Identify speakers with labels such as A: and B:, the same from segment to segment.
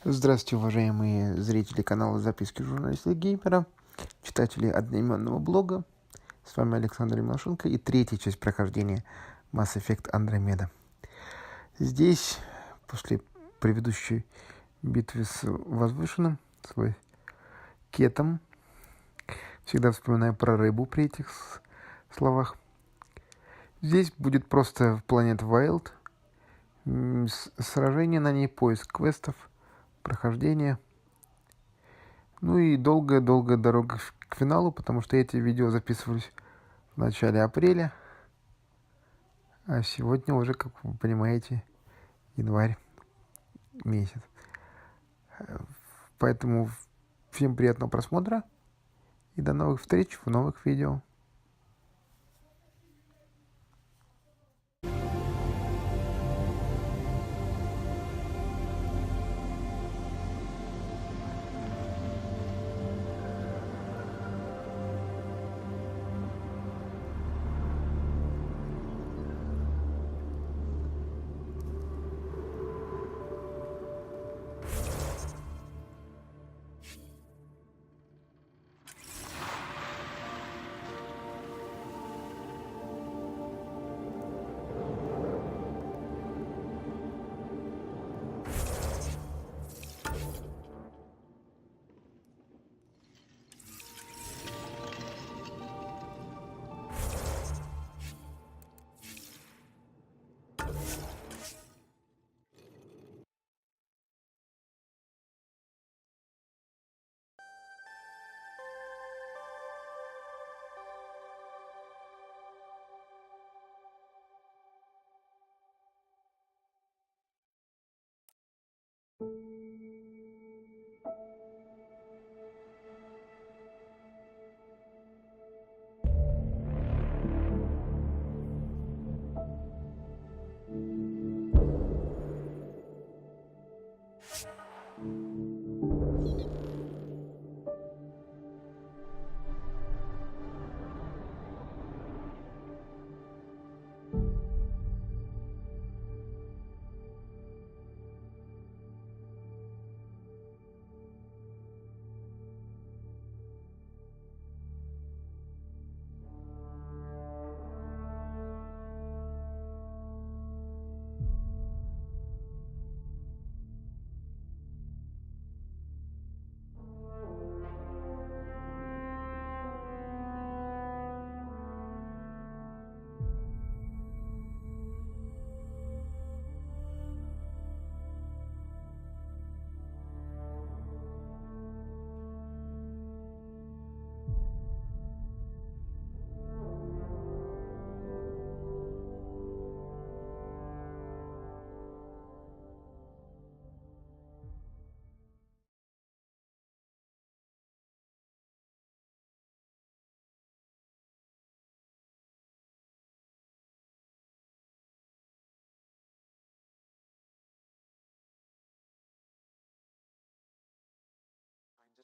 A: Здравствуйте, уважаемые зрители канала «Записки журналиста геймера», читатели одноименного блога. С вами Александр Имашенко и третья часть прохождения Mass Effect Andromeda. Здесь, после предыдущей битвы с Возвышенным, с Кетом, всегда вспоминаю про рыбу при этих словах. Здесь будет просто планета Воелде, сражение на ней, поиск квестов, прохождение. Ну и долгая-долгая дорога к финалу, потому что эти видео записывались в начале апреля, а сегодня уже, как вы понимаете, январь месяц. Поэтому всем приятного просмотра и до новых встреч в новых видео.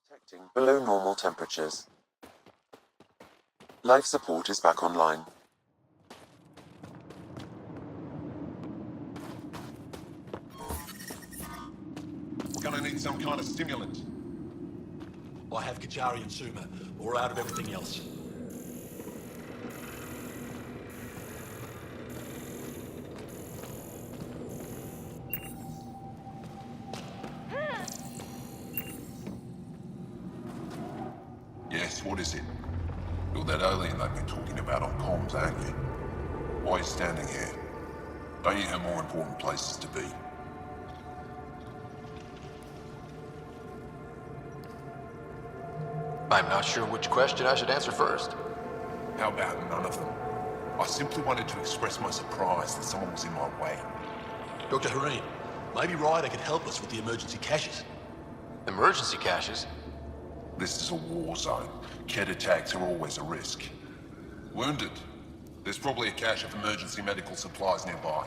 B: Detecting below normal temperatures. Life support is back online.
C: We're gonna need some kind of stimulant.
D: I have Kajari and Suma, or out of everything else.
C: Yes, what is it? You're that alien they've been talking about on comms, aren't you? Why are you standing here? Don't you have more important places to be?
E: I'm not sure which question I should answer first.
C: How about none of them? I simply wanted to express my surprise that someone was in my way.
D: Dr. Hareen, maybe Ryder could help us with the emergency caches.
E: Emergency caches?
C: This is a war zone. Ket attacks are always a risk. Wounded? There's probably a cache of emergency medical supplies nearby.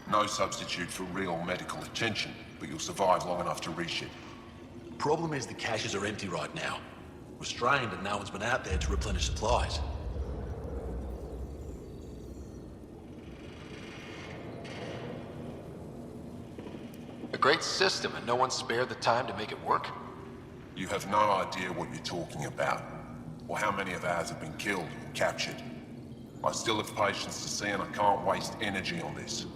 C: No substitute for real medical attention, but you'll survive long enough to reship.
D: Problem is the caches are empty right now. We're strained and no one's been out there to replenish supplies.
E: great system and no one spared the time to make it work?
C: You have no idea what you're talking about, or how many of ours have been killed or captured. I still have patience to see, and I can't waste energy on this.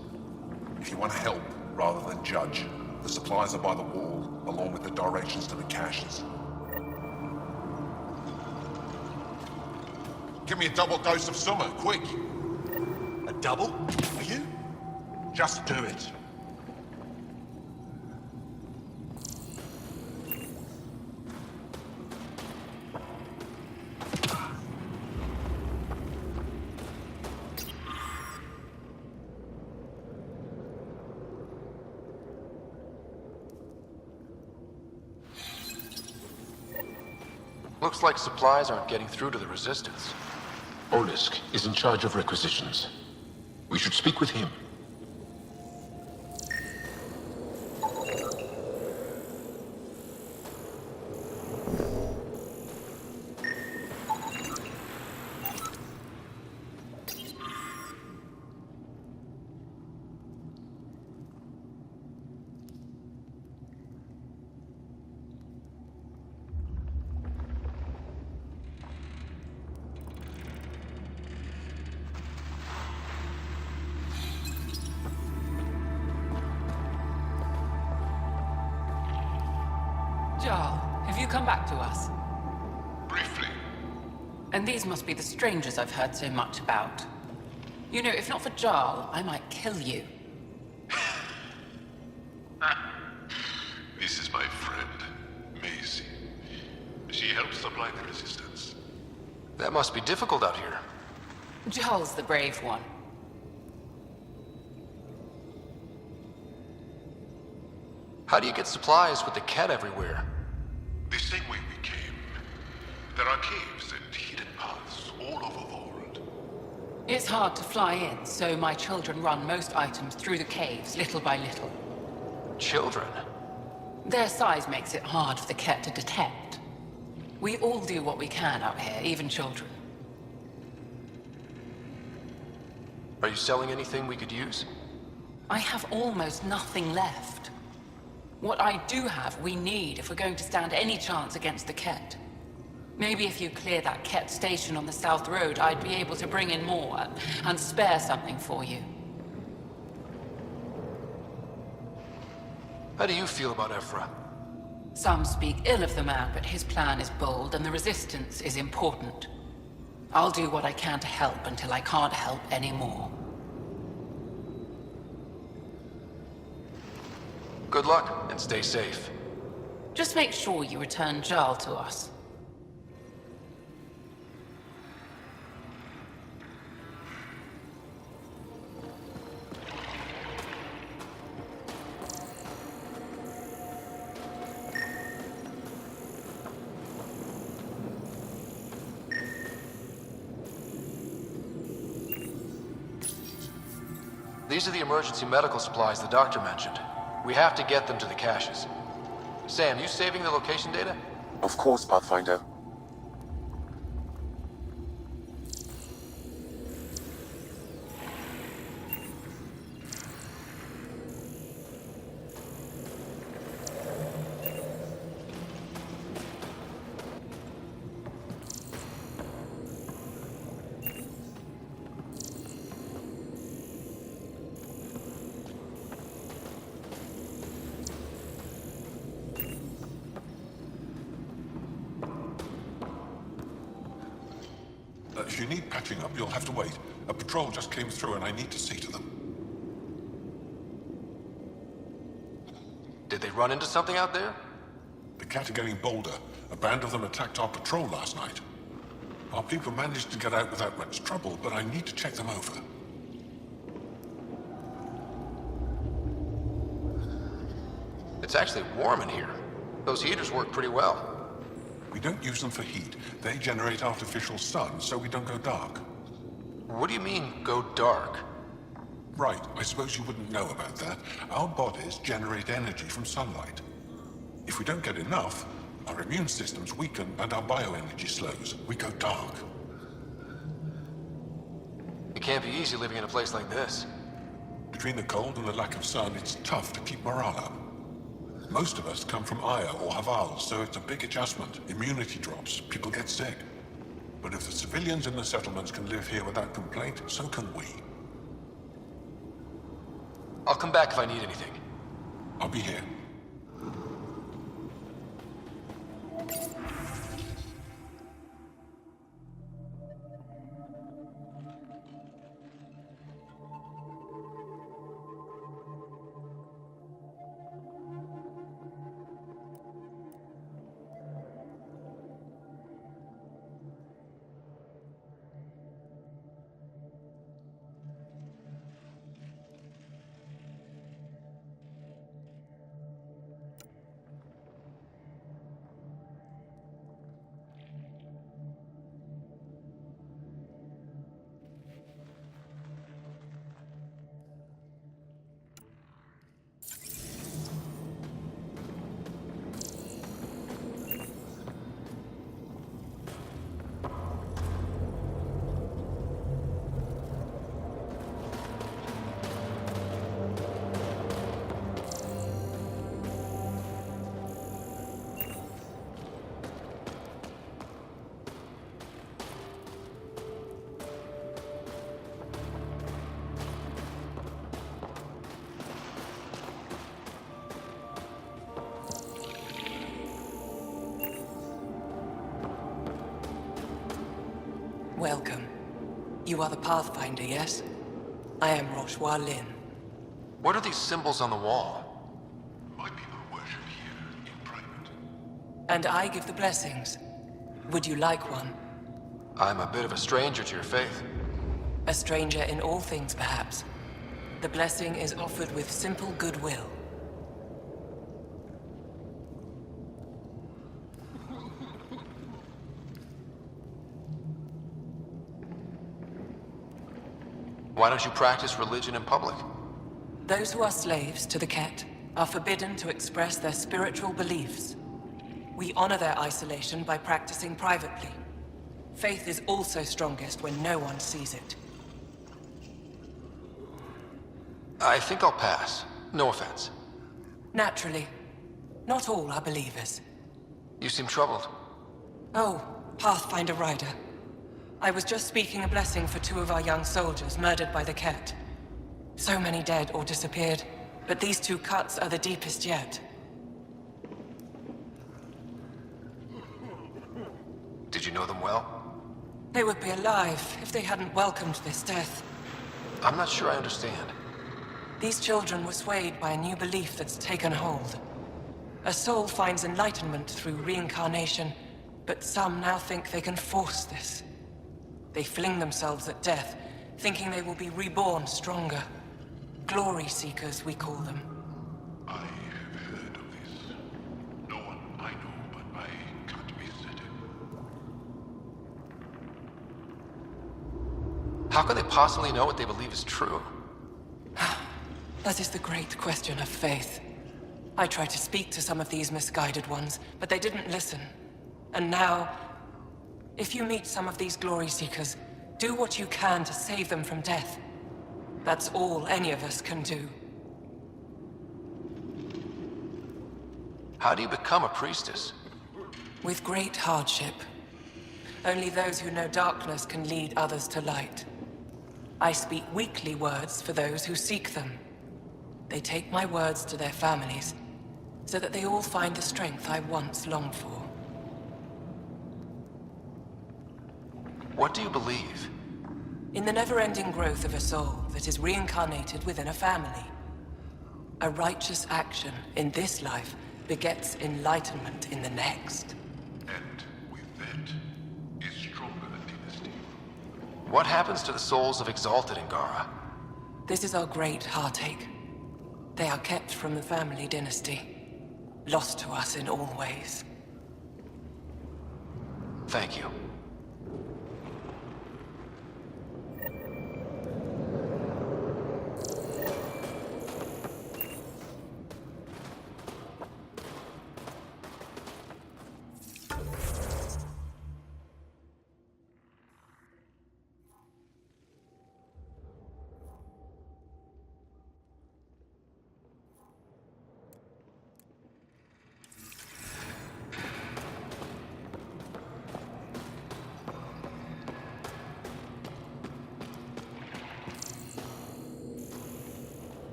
C: If you want to help, rather than judge, the supplies are by the wall, along with the directions to the caches. Give me a double dose of summer, quick!
D: A double? Are you?
C: Just do it.
E: Looks like supplies aren't getting through to the Resistance.
F: Olisk is in charge of requisitions. We should speak with him.
G: Jarl, have you come back to us?
C: Briefly.
G: And these must be the strangers I've heard so much about. You know, if not for Jarl, I might kill you.
F: This is my friend, Maisie. She helps supply the resistance.
E: That must be difficult out here.
G: Jarl's the brave one.
E: How do you get supplies with the cat everywhere?
F: The same way we came. There are caves and hidden paths all over the world.
G: It's hard to fly in, so my children run most items through the caves, little by little.
E: Children?
G: Their size makes it hard for the cat to detect. We all do what we can out here, even children.
E: Are you selling anything we could use?
G: I have almost nothing left. What I do have, we need if we're going to stand any chance against the Ket. Maybe if you clear that Ket station on the South Road, I'd be able to bring in more and spare something for you.
E: How do you feel about Ephra?
G: Some speak ill of the man, but his plan is bold and the resistance is important. I'll do what I can to help until I can't help anymore.
E: Good luck, and stay safe.
G: Just make sure you return Jarl to us.
E: These are the emergency medical supplies the doctor mentioned. We have to get them to the caches. Sam, you saving the location data?
B: Of course, Pathfinder.
C: If you need patching up, you'll have to wait. A patrol just came through and I need to see to them.
E: Did they run into something out there?
C: The Cat are getting bolder. A band of them attacked our patrol last night. Our people managed to get out without much trouble, but I need to check them over.
E: It's actually warm in here. Those heaters work pretty well.
C: We don't use them for heat. They generate artificial sun, so we don't go dark.
E: What do you mean, go dark?
C: Right, I suppose you wouldn't know about that. Our bodies generate energy from sunlight. If we don't get enough, our immune systems weaken and our bioenergy slows. We go dark.
E: It can't be easy living in a place like this.
C: Between the cold and the lack of sun, it's tough to keep morale up.
F: Most of us come from Aya or Haval, so it's a big adjustment. Immunity drops, people get sick. But if the civilians in the settlements can live here without complaint, so can we.
E: I'll come back if I need anything.
F: I'll be here.
G: Welcome. You are the Pathfinder, yes? I am Roshua Lin.
E: What are these symbols on the wall?
F: My people worship here in private.
G: And I give the blessings. Would you like one?
E: I'm a bit of a stranger to your faith.
G: A stranger in all things, perhaps. The blessing is offered with simple goodwill.
E: Why don't you practice religion in public?
G: Those who are slaves to the Ket are forbidden to express their spiritual beliefs. We honor their isolation by practicing privately. Faith is also strongest when no one sees it.
E: I think I'll pass. No offense.
G: Naturally. Not all are believers.
E: You seem troubled.
G: Oh, Pathfinder Rider. I was just speaking a blessing for 2 of our young soldiers murdered by the Ket. So many dead or disappeared, but these 2 cuts are the deepest yet.
E: Did you know them well?
G: They would be alive if they hadn't welcomed this death.
E: I'm not sure I understand.
G: These children were swayed by a new belief that's taken hold. A soul finds enlightenment through reincarnation, but some now think they can force this. They fling themselves at death, thinking they will be reborn stronger. Glory seekers, we call them.
F: I have heard of this. No one I know, but I can't be certain.
E: How can they possibly know what they believe is true?
G: That is the great question of faith. I tried to speak to some of these misguided ones, but they didn't listen. And now, if you meet some of these glory seekers, do what you can to save them from death. That's all any of us can do.
E: How do you become a priestess?
G: With great hardship. Only those who know darkness can lead others to light. I speak weekly words for those who seek them. They take my words to their families, so that they all find the strength I once longed for.
E: What do you believe?
G: In the never-ending growth of a soul that is reincarnated within a family. A righteous action in this life begets enlightenment in the next.
F: And with that, is stronger than dynasty.
E: What happens to the souls of Exalted Ingara?
G: This is our great heartache. They are kept from the family dynasty, lost to us in all ways.
E: Thank you.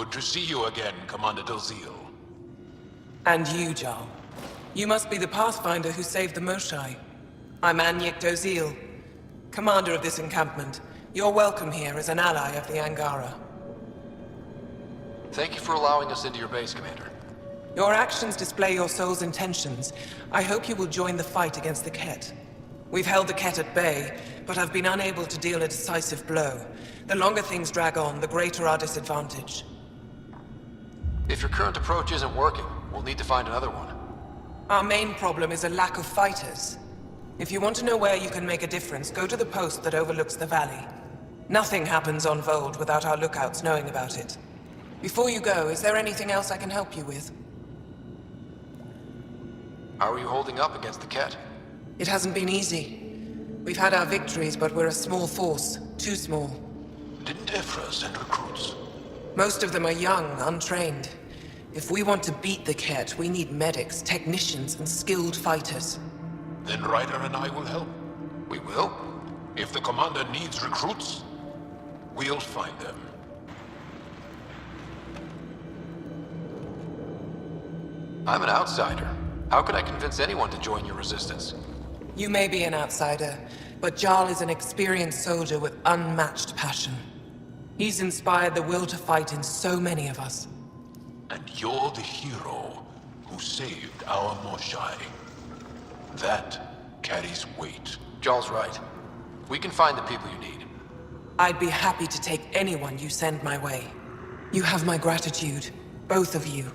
F: Good to see you again, Commander Delzil.
H: And you, Jarl. You must be the Pathfinder who saved the Moshai. I'm Anyek Dozil, commander of this encampment. You're welcome here as an ally of the Angara.
E: Thank you for allowing us into your base, Commander.
H: Your actions display your soul's intentions. I hope you will join the fight against the Ket. We've held the Ket at bay, but have been unable to deal a decisive blow. The longer things drag on, the greater our disadvantage.
E: If your current approach isn't working, we'll need to find another one.
H: Our main problem is a lack of fighters. If you want to know where you can make a difference, go to the post that overlooks the valley. Nothing happens on Voeld without our lookouts knowing about it. Before you go, is there anything else I can help you with?
E: How are you holding up against the Ket?
H: It hasn't been easy. We've had our victories, but we're a small force. Too small.
F: Didn't Ephra send recruits?
H: Most of them are young, untrained. If we want to beat the Ket, we need medics, technicians, and skilled fighters.
F: Then Ryder and I will help.
E: We will?
F: If the commander needs recruits, we'll find them.
E: I'm an outsider. How could I convince anyone to join your resistance?
H: You may be an outsider, but Jarl is an experienced soldier with unmatched passion. He's inspired the will to fight in so many of us.
F: And you're the hero who saved our Moshai. That carries weight.
E: Jarl's right. We can find the people you need.
H: I'd be happy to take anyone you send my way. You have my gratitude, both of you.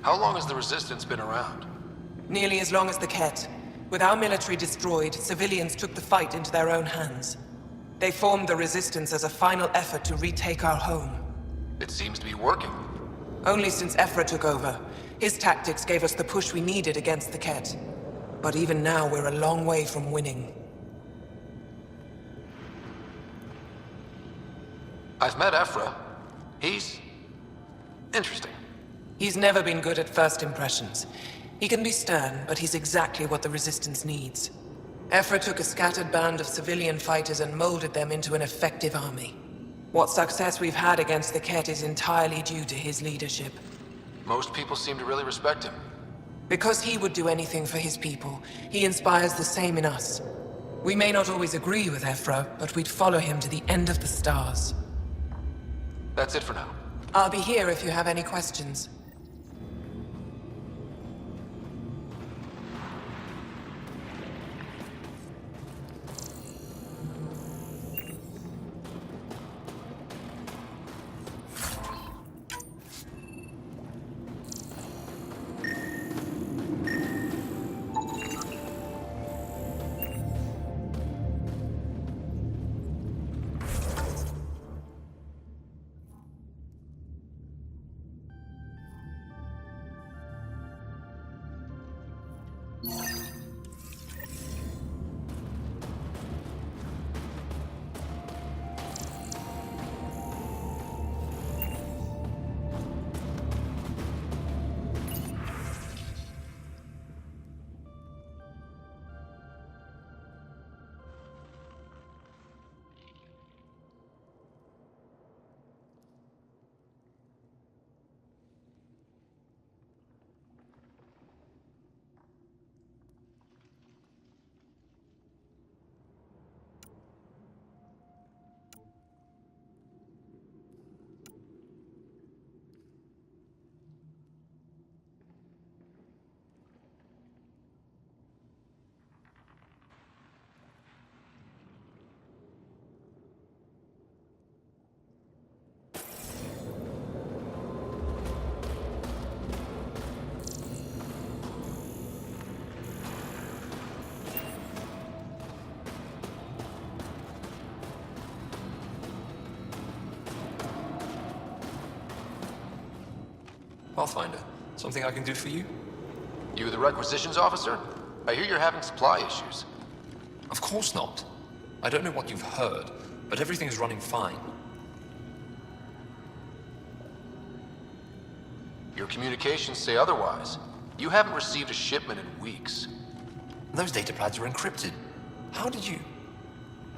E: How long has the Resistance been around?
H: Nearly as long as the Ket. With our military destroyed, civilians took the fight into their own hands. They formed the Resistance as a final effort to retake our home.
E: It seems to be working.
H: Only since Ephra took over. His tactics gave us the push we needed against the Ket. But even now, we're a long way from winning.
E: I've met Ephra. He's interesting.
H: He's never been good at first impressions. He can be stern, but he's exactly what the Resistance needs. Ephra took a scattered band of civilian fighters and molded them into an effective army. What success we've had against the Ket is entirely due to his leadership.
E: Most people seem to really respect him.
H: Because he would do anything for his people, he inspires the same in us. We may not always agree with Ephra, but we'd follow him to the end of the stars.
E: That's it for now.
H: I'll be here if you have any questions.
I: Pathfinder, something I can do for you?
E: You the requisitions officer? I hear you're having supply issues.
I: Of course not. I don't know what you've heard, but everything's running fine.
E: Your communications say otherwise. You haven't received a shipment in weeks.
I: Those data pads are encrypted. How did you...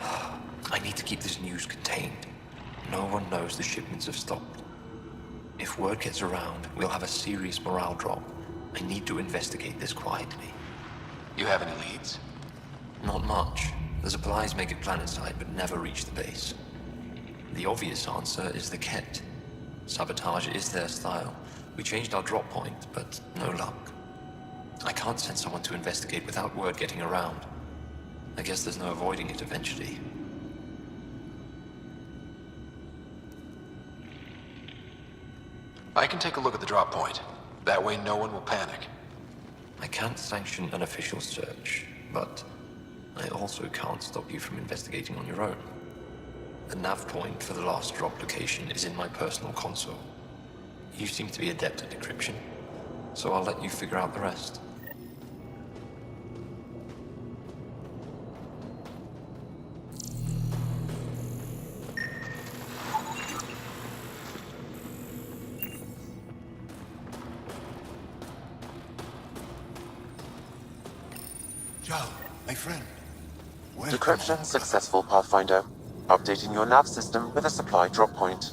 I: I need to keep this news contained. No one knows the shipments have stopped. If word gets around, we'll have a serious morale drop. I need to investigate this quietly.
E: You have any leads?
I: Not much. The supplies make it planetside, but never reach the base. The obvious answer is the Ket. Sabotage is their style. We changed our drop point, but no luck. I can't send someone to investigate without word getting around. I guess there's no avoiding it eventually.
E: I can take a look at the drop point. That way no one will panic.
I: I can't sanction an official search, but I also can't stop you from investigating on your own. The nav point for the last drop location is in my personal console. You seem to be adept at decryption, so I'll let you figure out the rest.
F: Joe, my friend.
B: Decryption successful, Pathfinder. Updating your nav system with a supply drop point.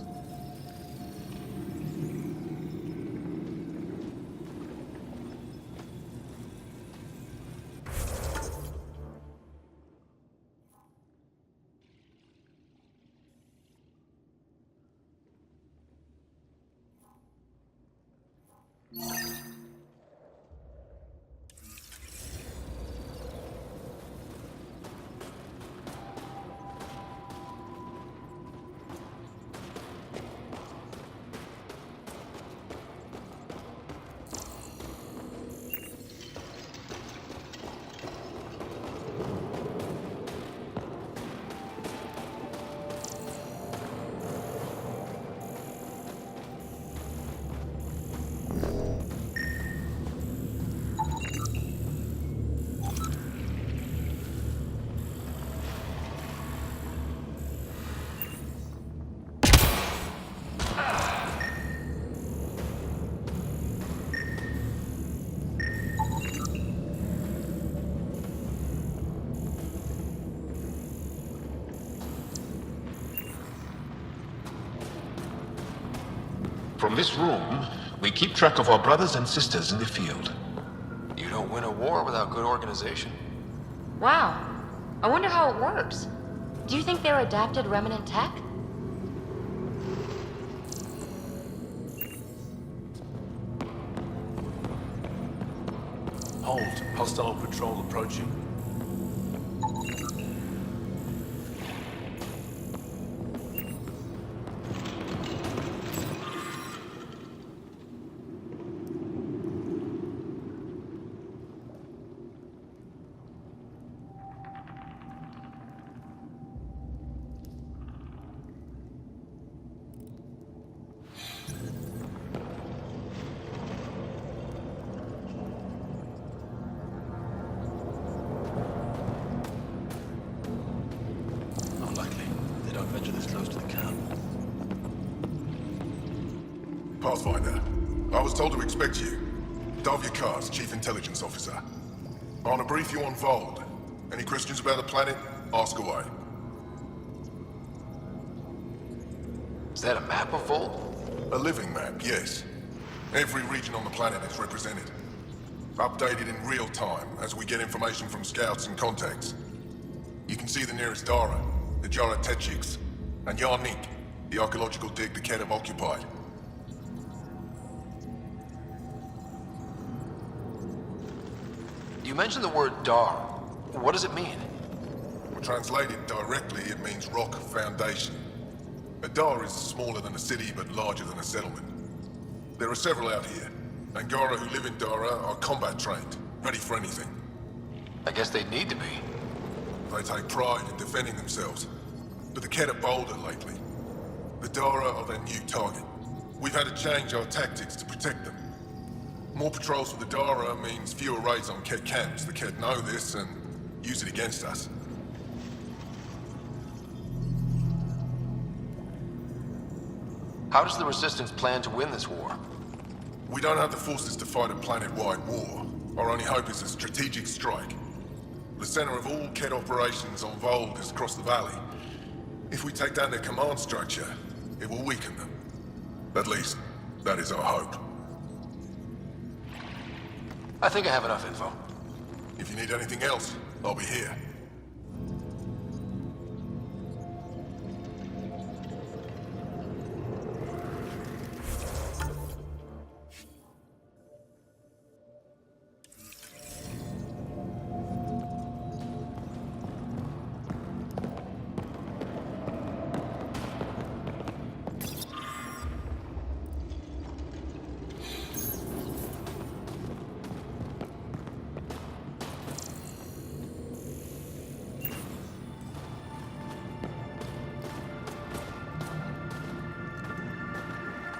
J: From this room, we keep track of our brothers and sisters in the field.
E: You don't win a war without good organization.
K: Wow. I wonder how it works. Do you think they're adapted remnant tech?
D: Hold. Hostile patrol approaching.
C: Pathfinder, I was told to expect you. Davia Kars, Chief Intelligence Officer. I want to brief you on Voelde. Any questions about the planet? Ask away.
E: Is that a map of Voelde?
C: A living map, yes. Every region on the planet is represented. Updated in real time as we get information from scouts and contacts. You can see the nearest Dara, the Jara Tetchiks, and Yarnik, the archaeological dig the Ket have occupied.
E: You mentioned the word Dar. What does it mean?
C: Translated directly, it means rock foundation. A Dar is smaller than a city, but larger than a settlement. There are several out here. Angara who live in Dara are combat trained, ready for anything.
E: I guess they need to be.
C: They take pride in defending themselves. But the Ket are bolder lately. The Dara are their new target. We've had to change our tactics to protect them. More patrols for the Dara means fewer raids on Ket camps. The Ket know this and use it against us.
E: How does the Resistance plan to win this war?
C: We don't have the forces to fight a planet-wide war. Our only hope is a strategic strike. The center of all Ket operations on Voelde is across the valley. If we take down their command structure, it will weaken them. At least, that is our hope.
E: I think I have enough info.
C: If you need anything else, I'll be here.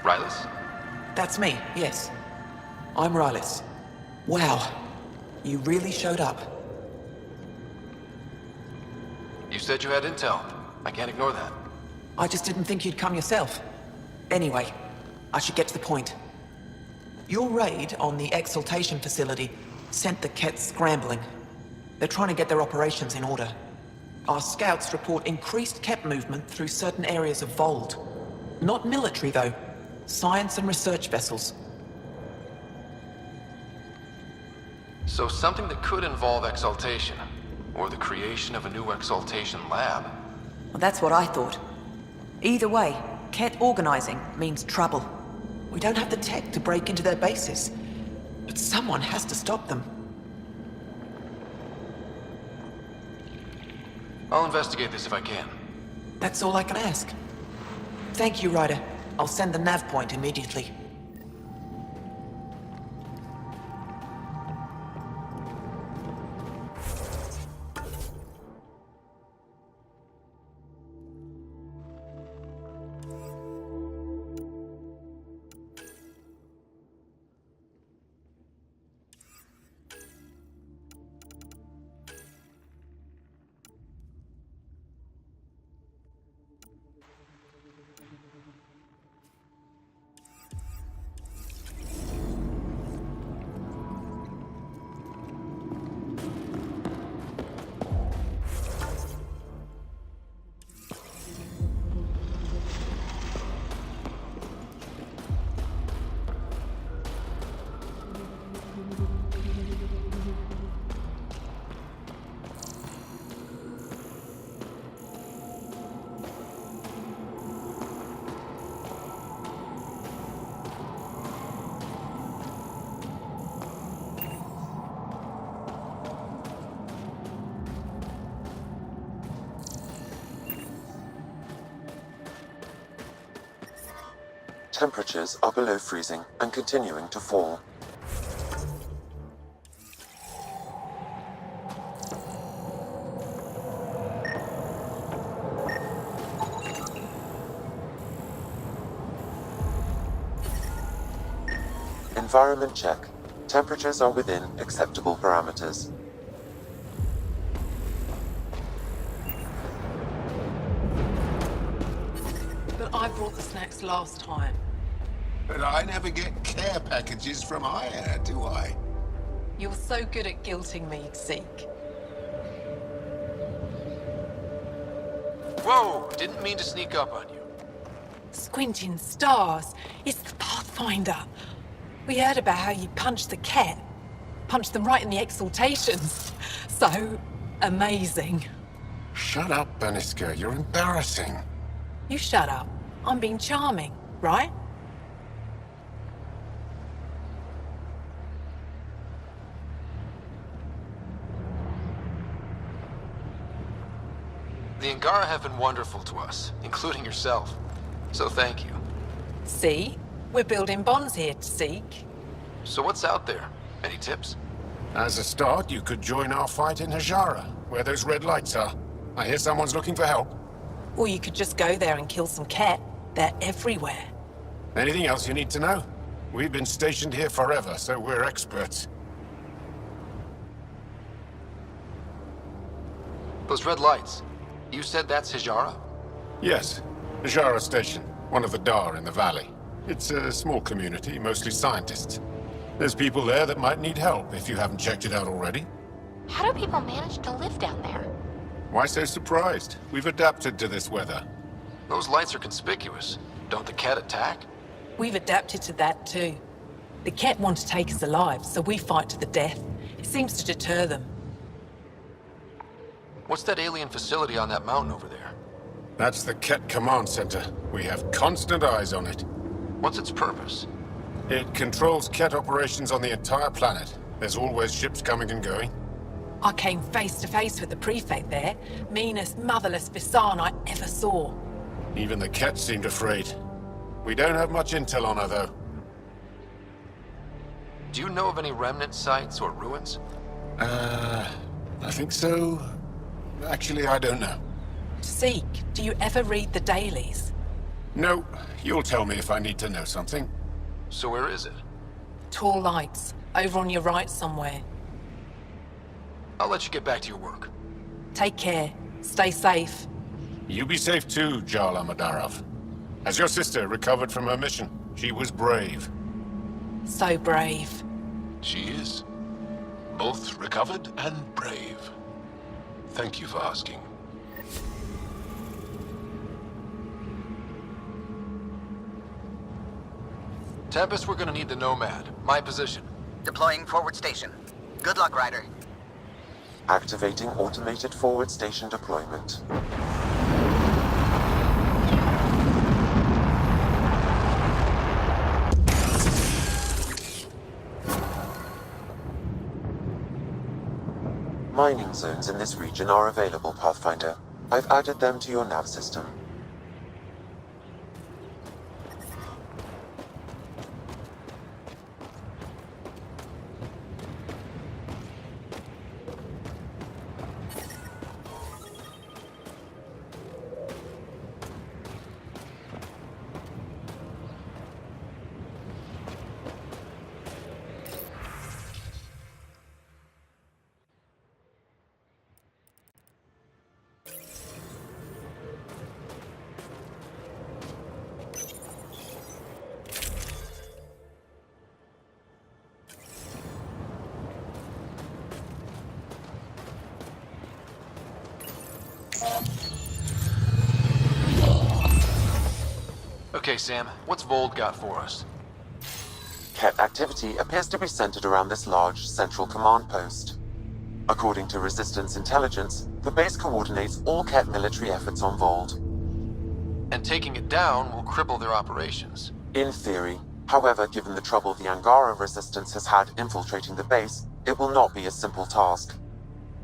E: Rylas?
H: That's me, yes. I'm Rylas. Wow. You really showed up.
E: You said you had intel. I can't ignore that.
H: I just didn't think you'd come yourself. Anyway, I should get to the point. Your raid on the exaltation facility sent the Kett scrambling. They're trying to get their operations in order. Our scouts report increased Kett movement through certain areas of Voeld. Not military, though. Science and research vessels.
E: So something that could involve exaltation, or the creation of a new exaltation lab.
H: Well, that's what I thought. Either way, Kett organizing means trouble. We don't have the tech to break into their bases, but someone has to stop them.
E: I'll investigate this if I can.
H: That's all I can ask. Thank you, Ryder. I'll send the nav point immediately.
B: Temperatures are below freezing and continuing to fall. Environment check. Temperatures are within acceptable parameters.
G: But I brought the snacks last time.
F: But I never get care packages from Aya, do I?
G: You're so good at guilting me, Zeke.
E: Whoa! Didn't mean to sneak up on you.
G: Squinting stars. It's the Pathfinder. We heard about how you punched the Kett. Punched them right in the exaltations. So amazing.
F: Shut up, Beniska. You're embarrassing.
G: You shut up. I'm being charming, right?
E: The Angara have been wonderful to us, including yourself. So thank you.
G: See? We're building bonds here, Zeke.
E: So what's out there? Any tips?
F: As a start, you could join our fight in Hajara, where those red lights are. I hear someone's looking for help.
G: Or you could just go there and kill some Kett. They're everywhere.
F: Anything else you need to know? We've been stationed here forever, so we're experts.
E: Those red lights. You said that's Hajara?
F: Yes. Hajara Station, one of the Dar in the valley. It's a small community, mostly scientists. There's people there that might need help if you haven't checked it out already.
K: How do people manage to live down there?
F: Why so surprised? We've adapted to this weather.
E: Those lights are conspicuous. Don't the Ket attack?
H: We've adapted to that too. The Ket want to take us alive, so we fight to the death. It seems to deter them.
E: What's that alien facility on that mountain over there?
F: That's the Ket Command Center. We have constant eyes on it.
E: What's its purpose?
F: It controls Ket operations on the entire planet. There's always ships coming and going.
H: I came face to face with the prefect there. Meanest, motherless Visan I ever saw.
F: Even the Ket seemed afraid. We don't have much intel on her, though.
E: Do you know of any remnant sites or ruins?
F: I think so. Actually, I don't know.
H: Seek, do you ever read the dailies?
F: No, you'll tell me if I need to know something.
E: So where is it?
H: Tall lights, over on your right somewhere.
E: I'll let you get back to your work.
H: Take care. Stay safe.
F: You be safe too, Jarl Amadarov. Has your sister recovered from her mission? She was brave.
H: So brave.
C: She is. Both recovered and brave. Thank you for asking.
E: Tempest, we're gonna need the Nomad. My position.
L: Deploying forward station. Good luck, Ryder.
B: Activating automated forward station deployment. Mining zones in this region are available, Pathfinder. I've added them to your nav system.
E: Okay, Sam, what's Voeld got for us?
B: Ket activity appears to be centered around this large central command post. According to Resistance intelligence, the base coordinates all Ket military efforts on Voeld.
E: And taking it down will cripple their operations.
B: In theory. However, given the trouble the Angara Resistance has had infiltrating the base, it will not be a simple task.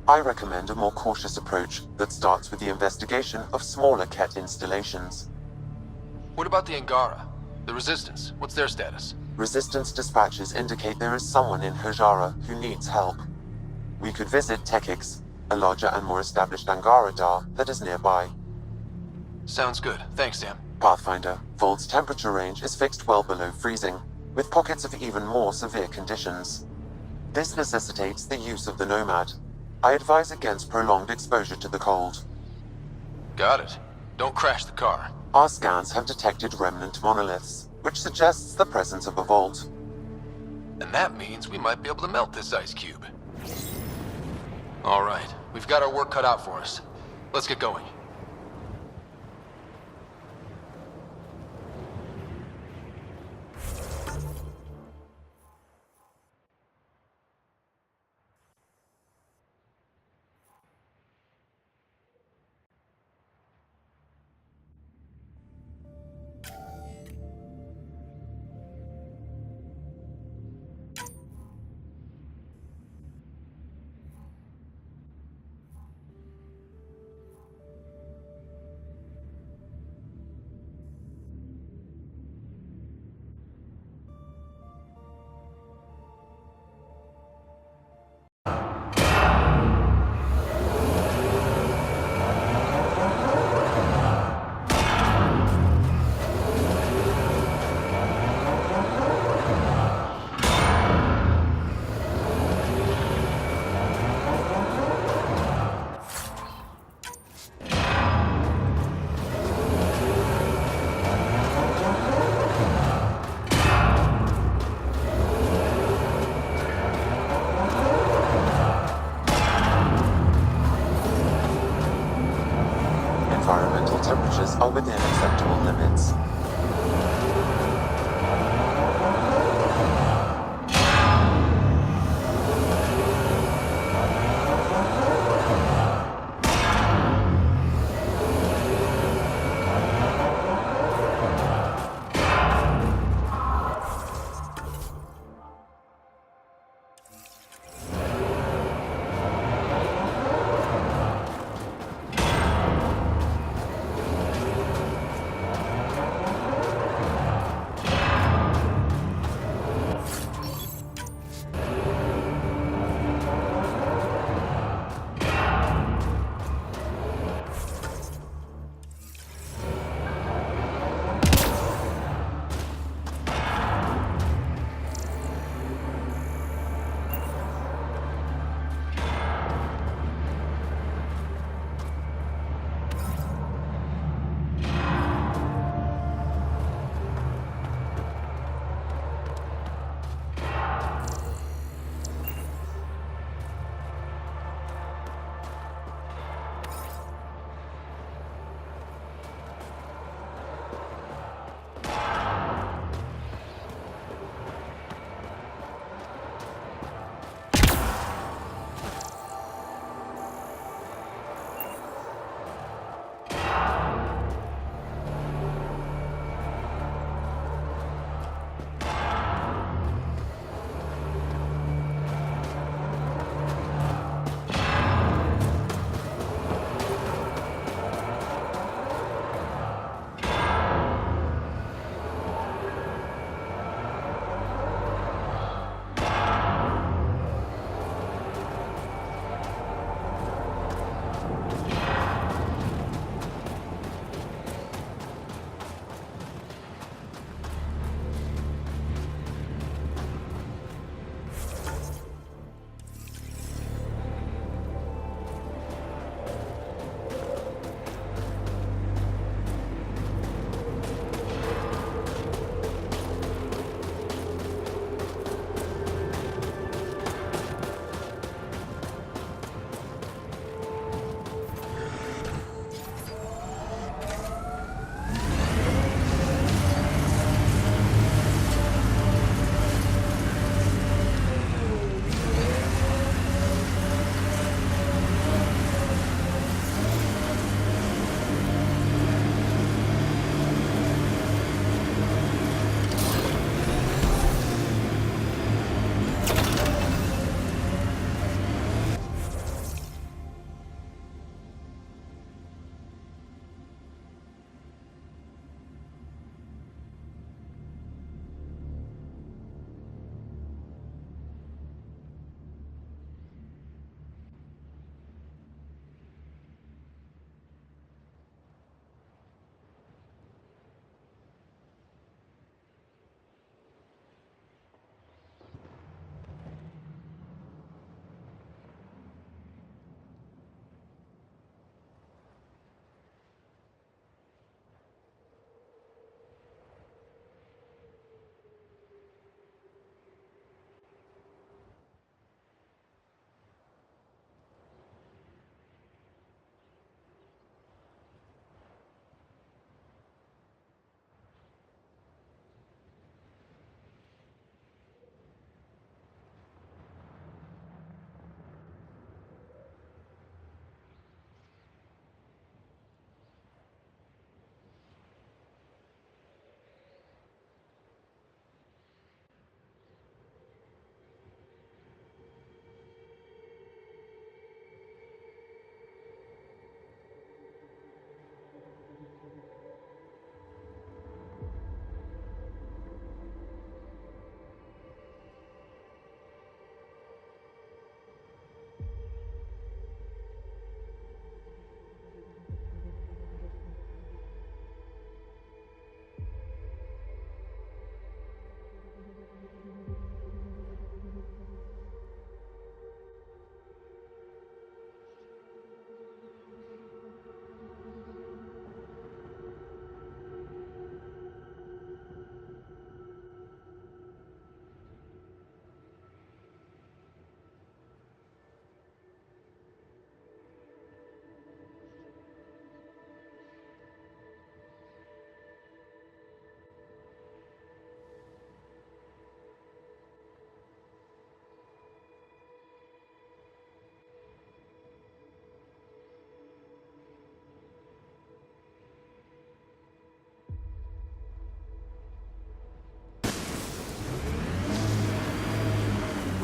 B: I recommend a more cautious approach that starts with the investigation of smaller Ket installations.
E: What about the Angara? The Resistance, what's their status?
B: Resistance dispatches indicate there is someone in Hajara who needs help. We could visit Tekix, a larger and more established Angara Dar that is nearby.
E: Sounds good. Thanks, Sam.
B: Pathfinder, Vold's temperature range is fixed well below freezing, with pockets of even more severe conditions. This necessitates the use of the Nomad. I advise against prolonged exposure to the cold.
E: Got it. Don't crash the car.
B: Our scans have detected remnant monoliths, which suggests the presence of a vault.
E: And that means we might be able to melt this ice cube. All right, we've got our work cut out for us. Let's get going.
B: acceptable limits.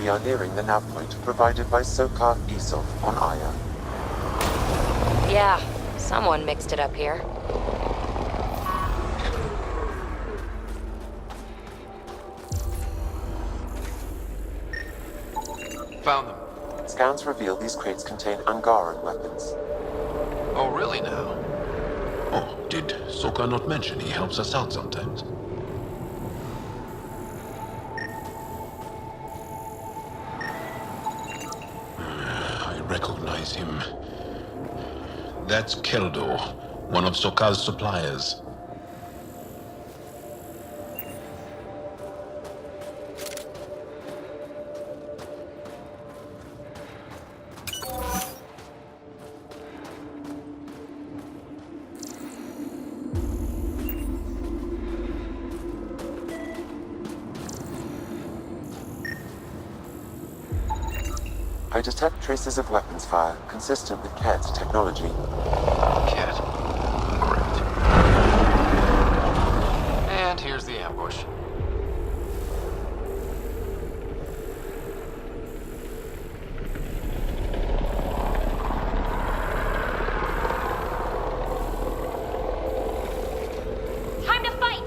B: We are nearing the nav point provided by Sokar Isov on Aya.
K: Yeah, someone mixed it up here.
E: Found them.
B: Scans reveal these crates contain Angaran weapons.
E: Oh, really now?
J: Oh, did Sokka not mention he helps us out sometimes? I recognize him. That's Keldo, one of Sokka's suppliers.
B: I detect traces of weapons fire consistent with Ked's technology.
E: Kid. Great. And here's the ambush.
K: Time to fight!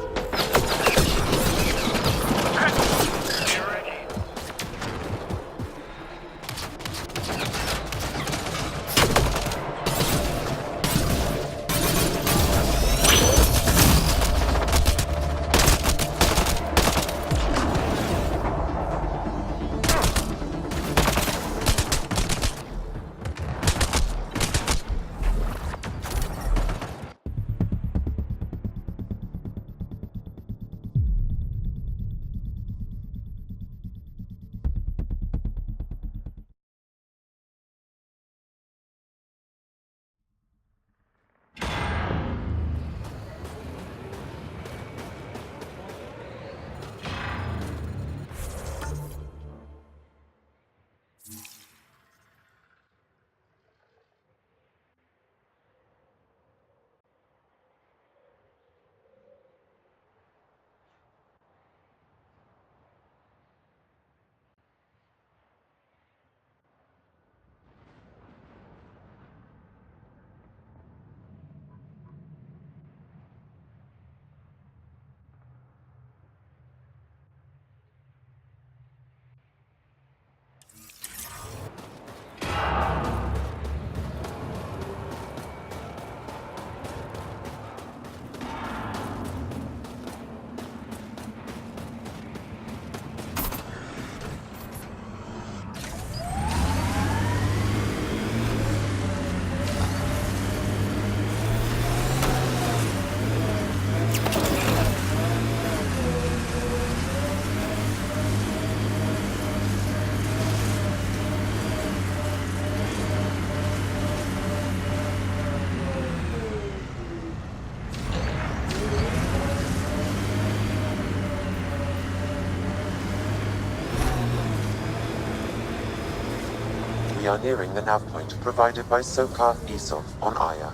B: We are nearing the nav point provided by Sokar Isov on Aya.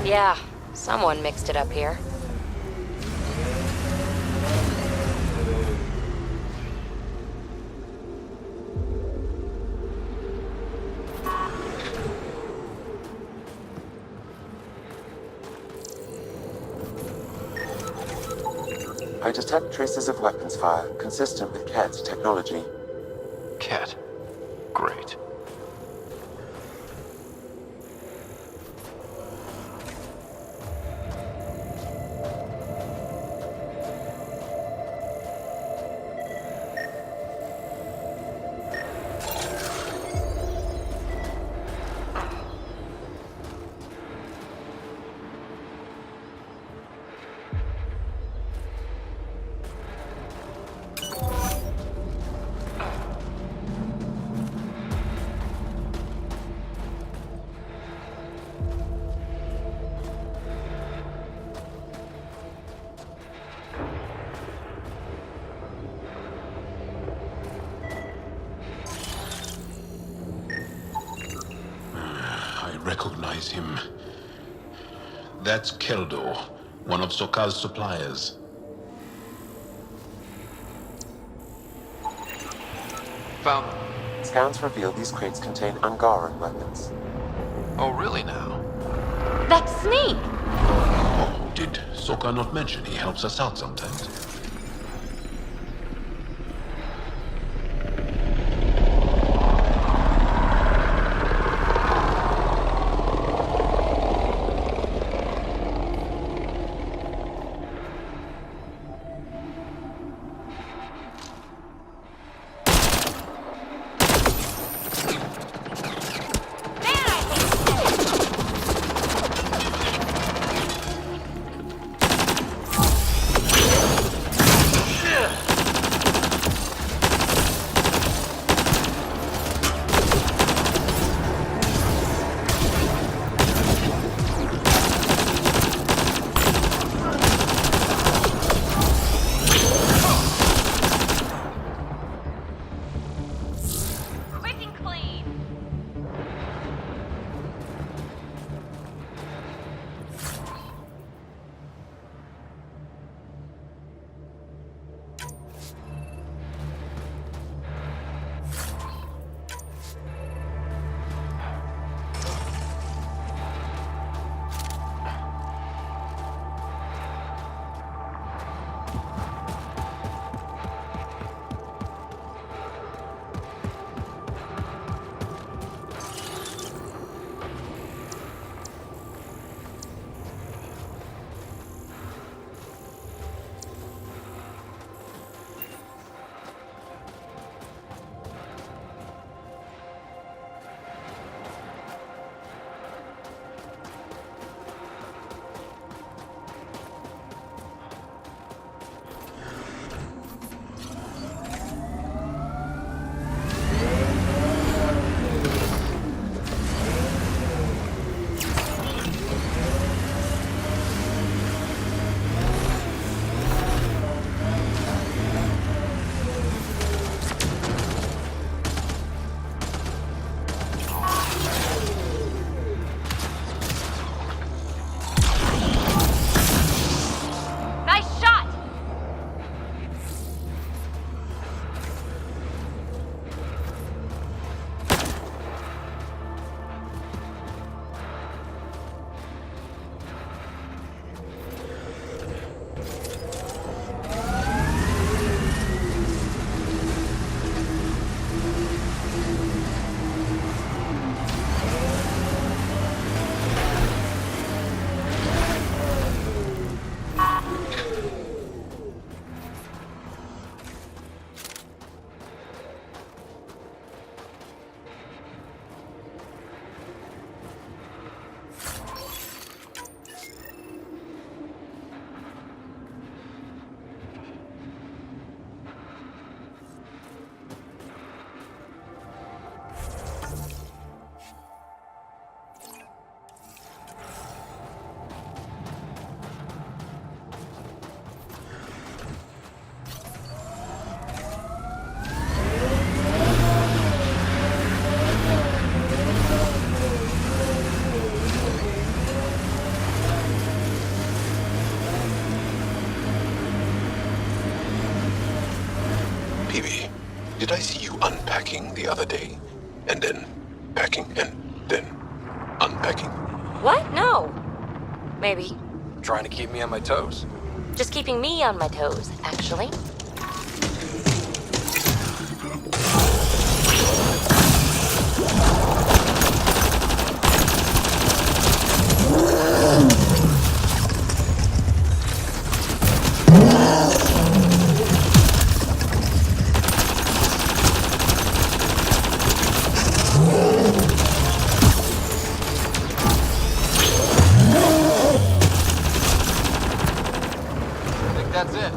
K: Yeah, someone mixed it up here.
B: I detect traces of weapons fire consistent with Ked's technology.
E: Ked. Great.
J: recognize him. That's Keldo, one of Sokal's suppliers.
E: Found...
B: Scans reveal these crates contain Angaran weapons.
E: Oh, really now?
K: That's Sneak!
J: Oh, did Sokal not mention he helps us out sometimes?
F: Did I see you unpacking the other day? And then packing and then unpacking?
K: What? No. Maybe.
E: Trying to keep me on my toes?
K: Just keeping me on my toes, actually.
E: That's it.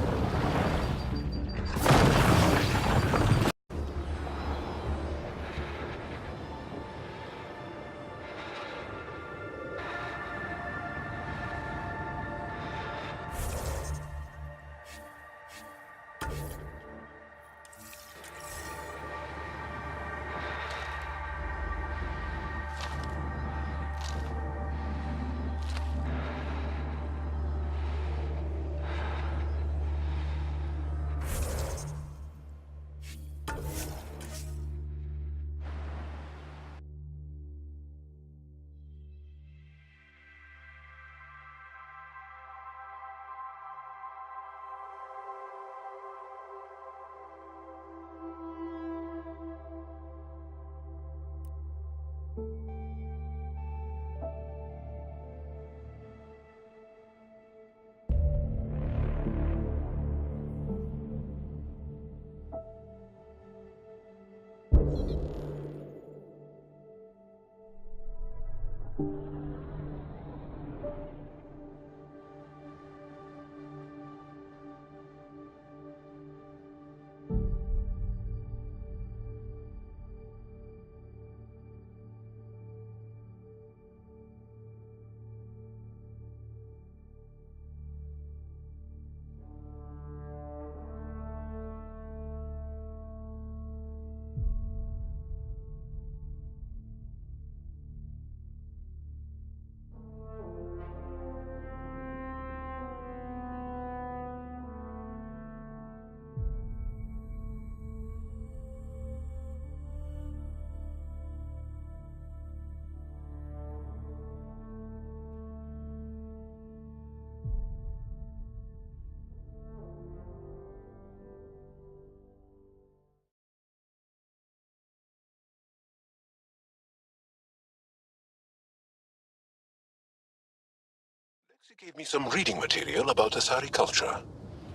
F: Lexi gave me some reading material about Asari culture.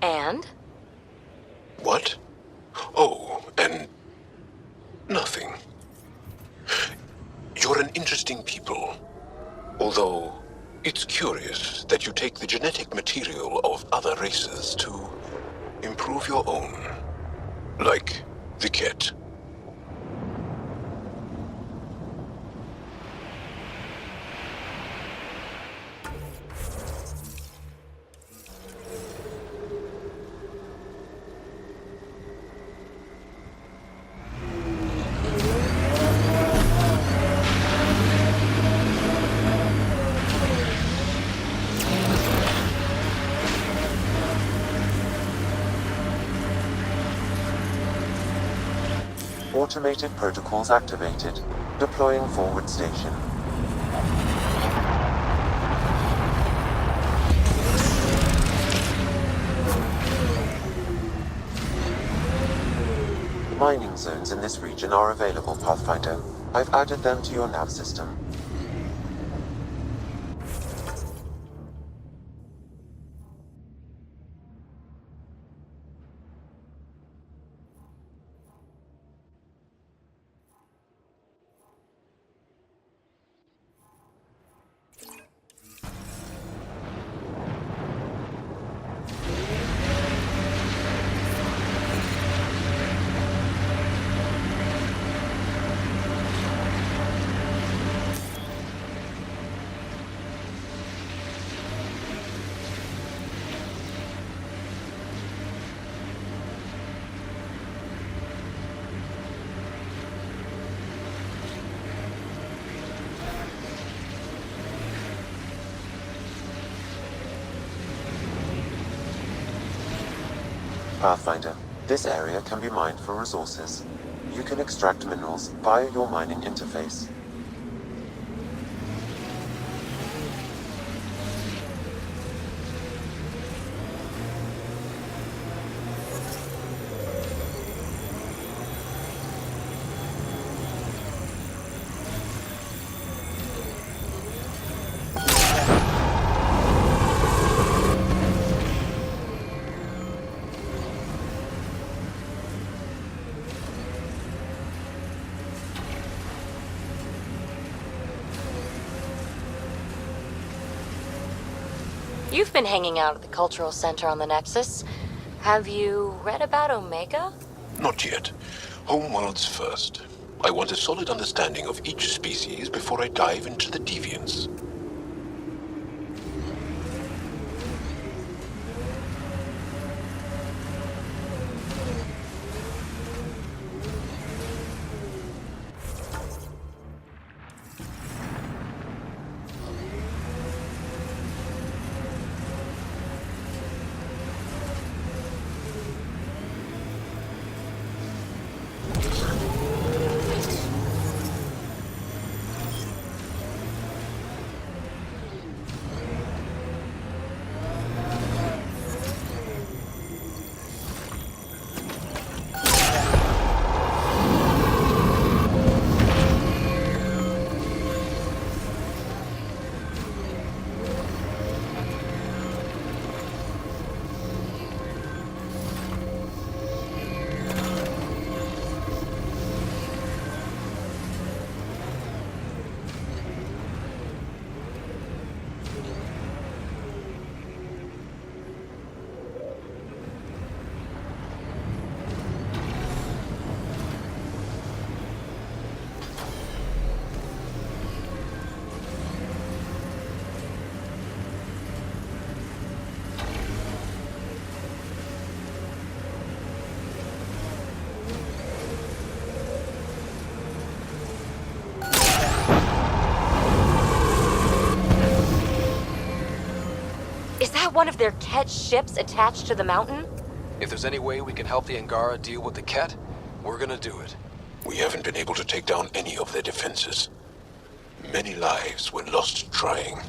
K: And?
F: What? Oh, and nothing. You're an interesting people. Although, it's curious that you take the genetic material of other races to improve your own. Like the Ket.
B: Automated protocols activated. Deploying forward station. Mining zones in this region are available, Pathfinder. I've added them to your nav system. Pathfinder, this area can be mined for resources. You can extract minerals via your mining interface.
K: You've been hanging out at the Cultural Center on the Nexus. Have you read about Omega?
F: Not yet. Homeworlds first. I want a solid understanding of each species before I dive into the deviants.
K: that one of their Ket ships attached to the mountain?
E: If there's any way we can help the Angara deal with the Ket, we're gonna do it.
F: We haven't been able to take down any of their defenses. Many lives were lost trying.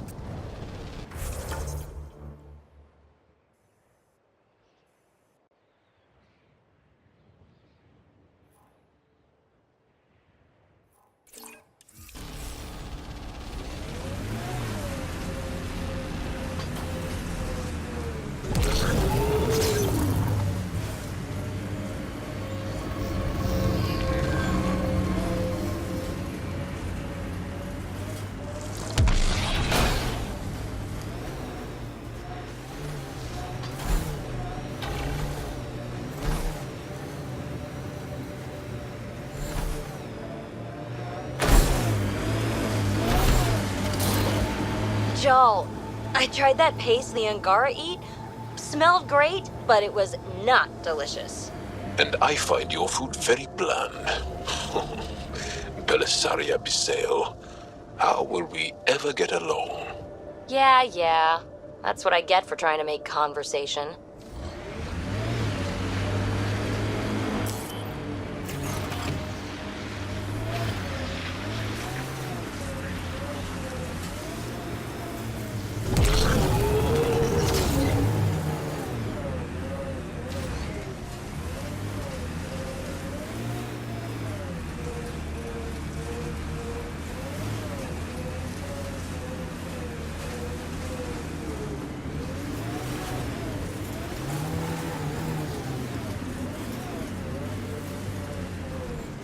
K: Joel, I tried that paste the Angara eat. Smelled great, but it was not delicious.
F: And I find your food very bland. Belisaria Bisail, how will we ever get along?
K: Yeah. That's what I get for trying to make conversation.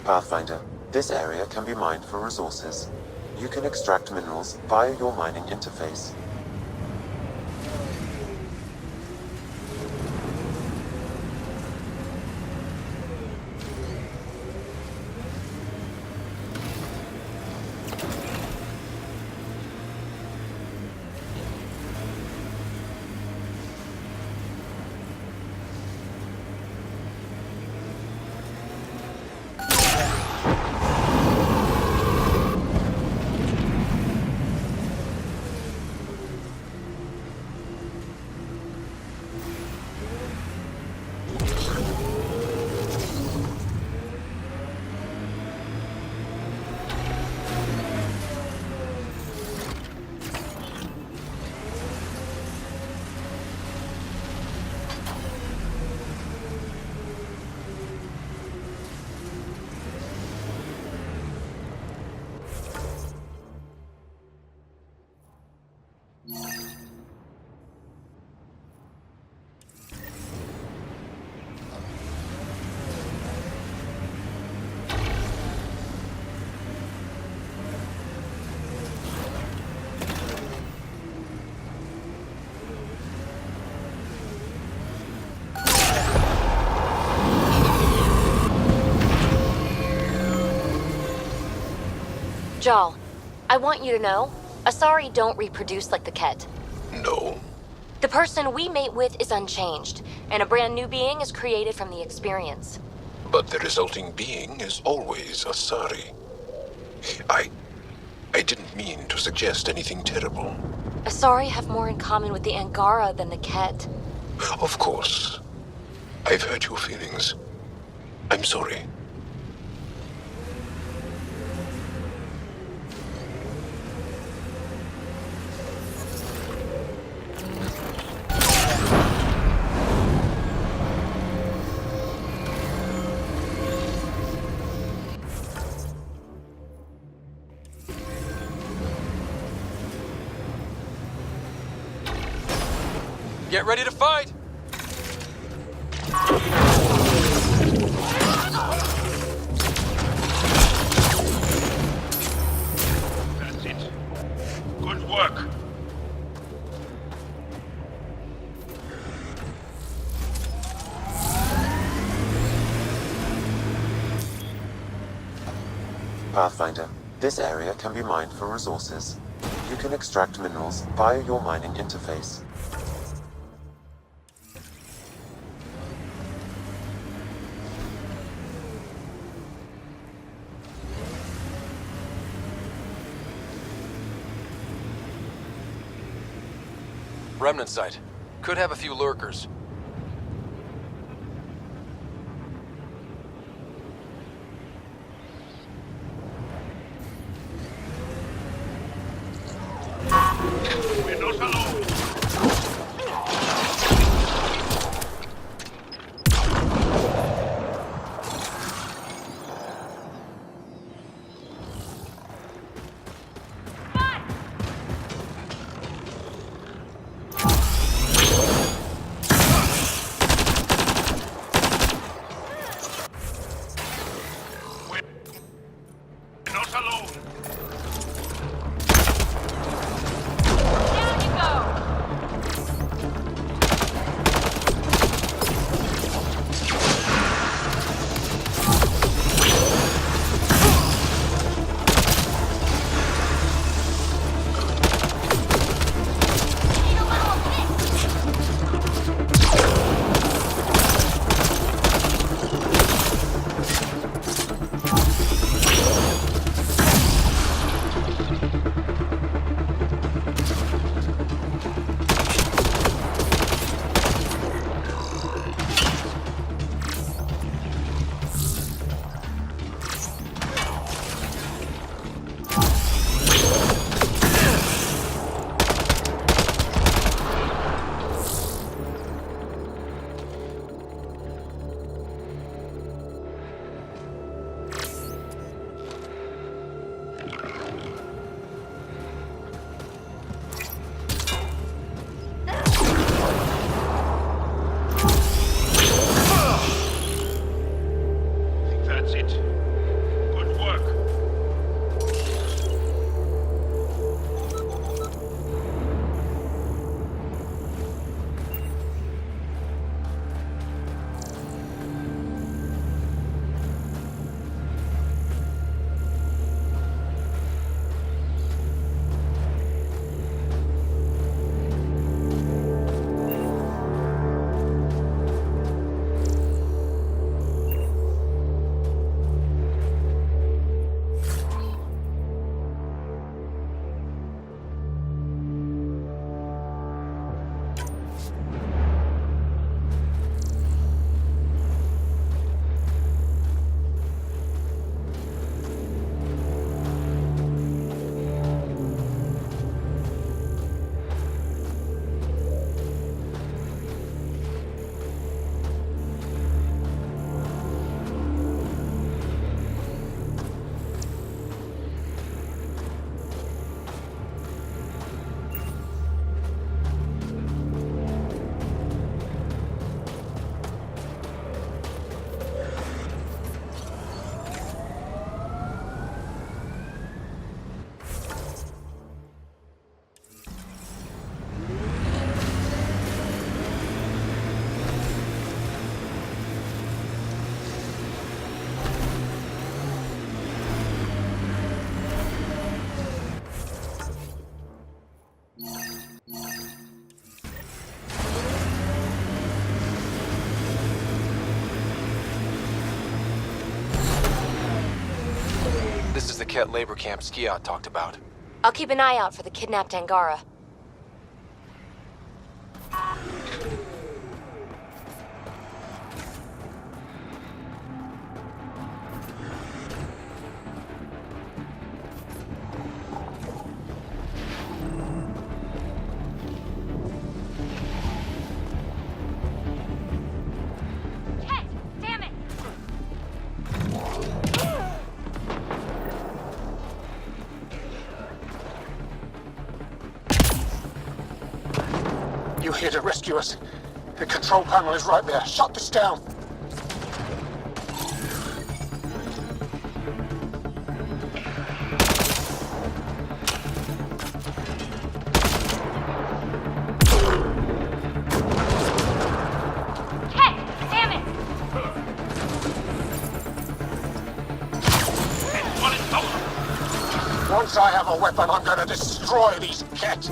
B: Pathfinder, this area can be mined for resources. You can extract minerals via your mining interface.
K: Jal, I want you to know, Asari don't reproduce like the Ket.
F: No.
K: The person we mate with is unchanged, and a brand new being is created from the experience.
F: But the resulting being is always Asari. I didn't mean to suggest anything terrible.
K: Asari have more in common with the Angara than the Ket.
F: Of course. I've hurt your feelings. I'm sorry.
E: Get ready to fight!
C: That's it. Good work.
B: Pathfinder, this area can be mined for resources. You can extract minerals via your mining interface.
E: Remnant site. Could have a few lurkers. This is the Ket labor camp Skiot talked about.
K: I'll keep an eye out for the kidnapped Angara.
M: You here to rescue us? The control panel is right there. Shut this down. Once I have a weapon, I'm gonna destroy these Ket.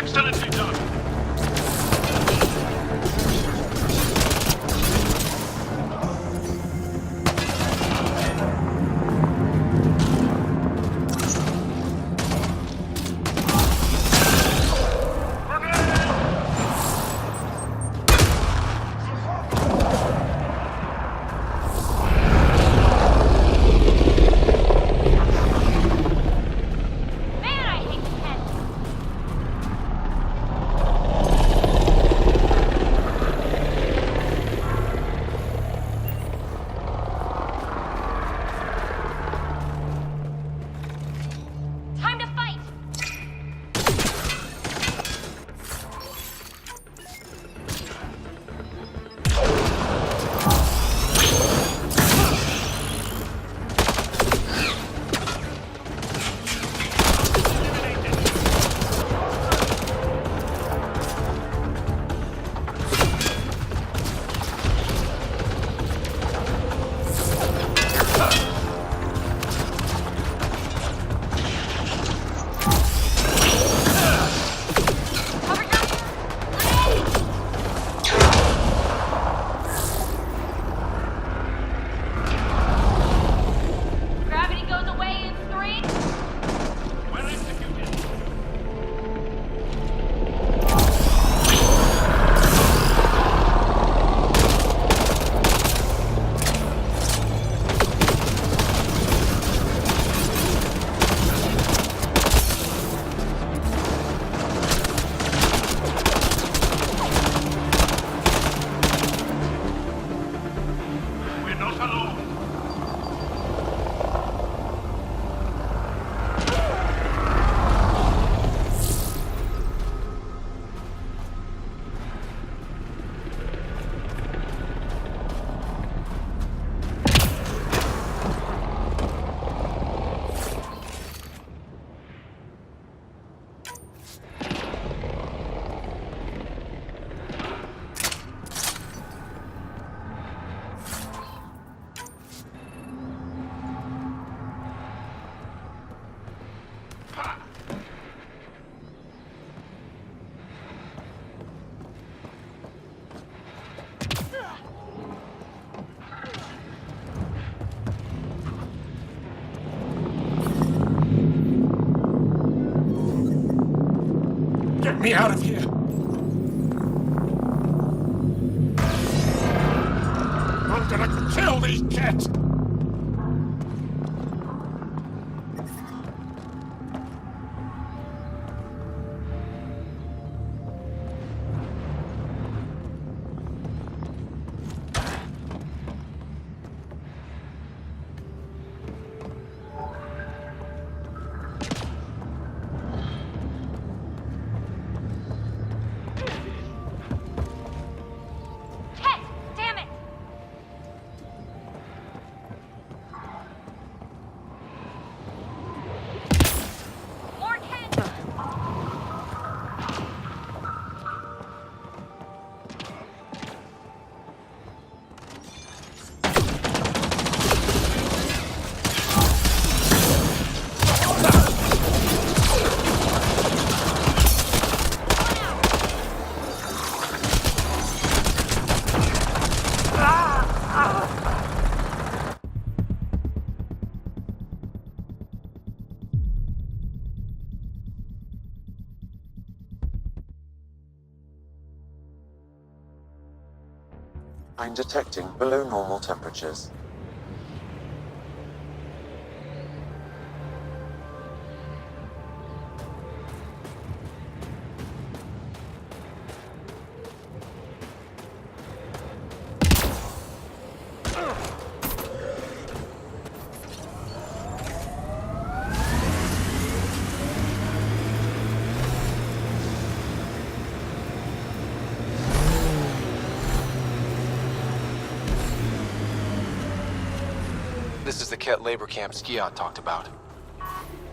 M: Excellently done. Get me out of here! I'm gonna kill these cats!
B: I'm detecting below normal temperatures.
E: This is the Ket labor camp Skiot talked about.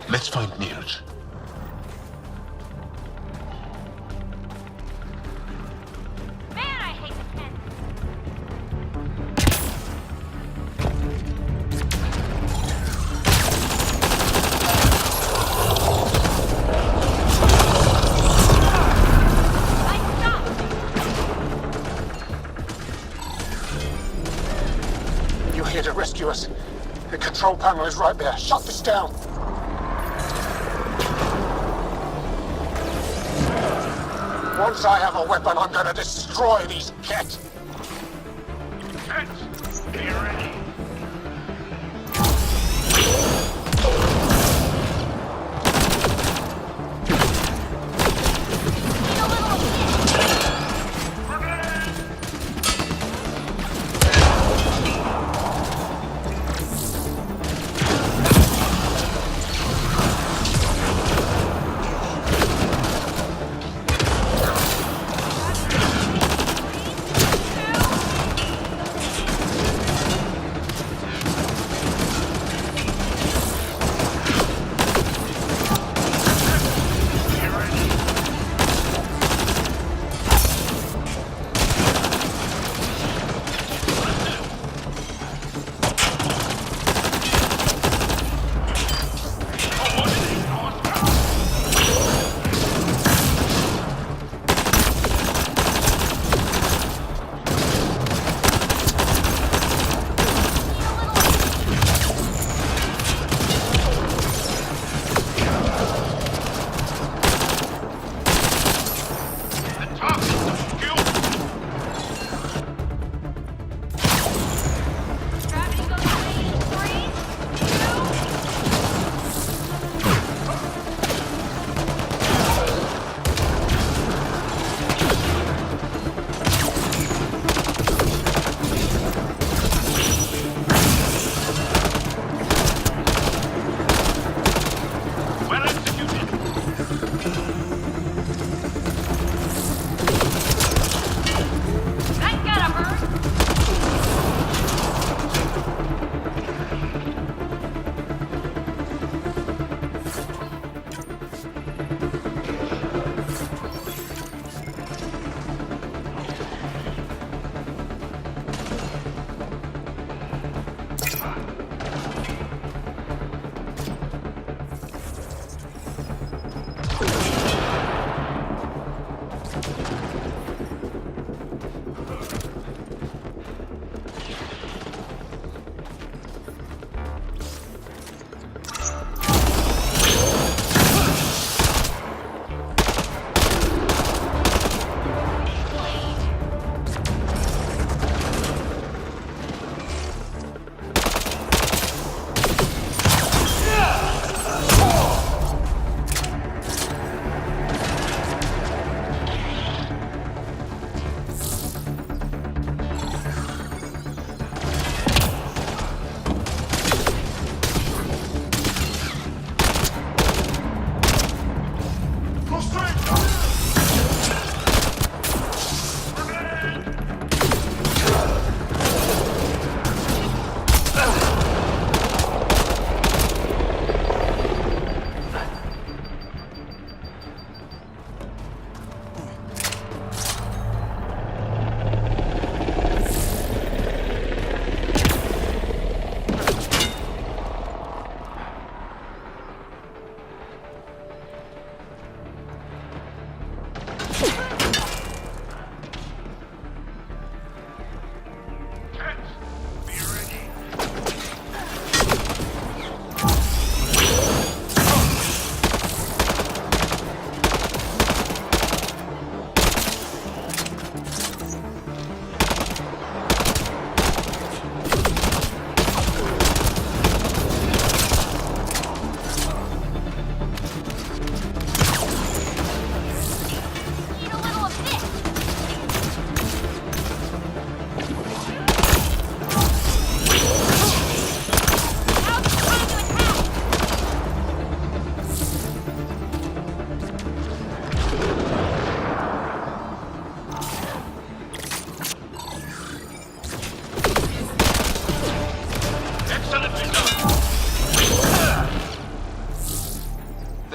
J: Let's find Mirj.
M: control panel is right there. Shut this down. Once I have a weapon, I'm gonna destroy these Ket. Ket, be ready.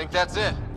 E: Think that's it?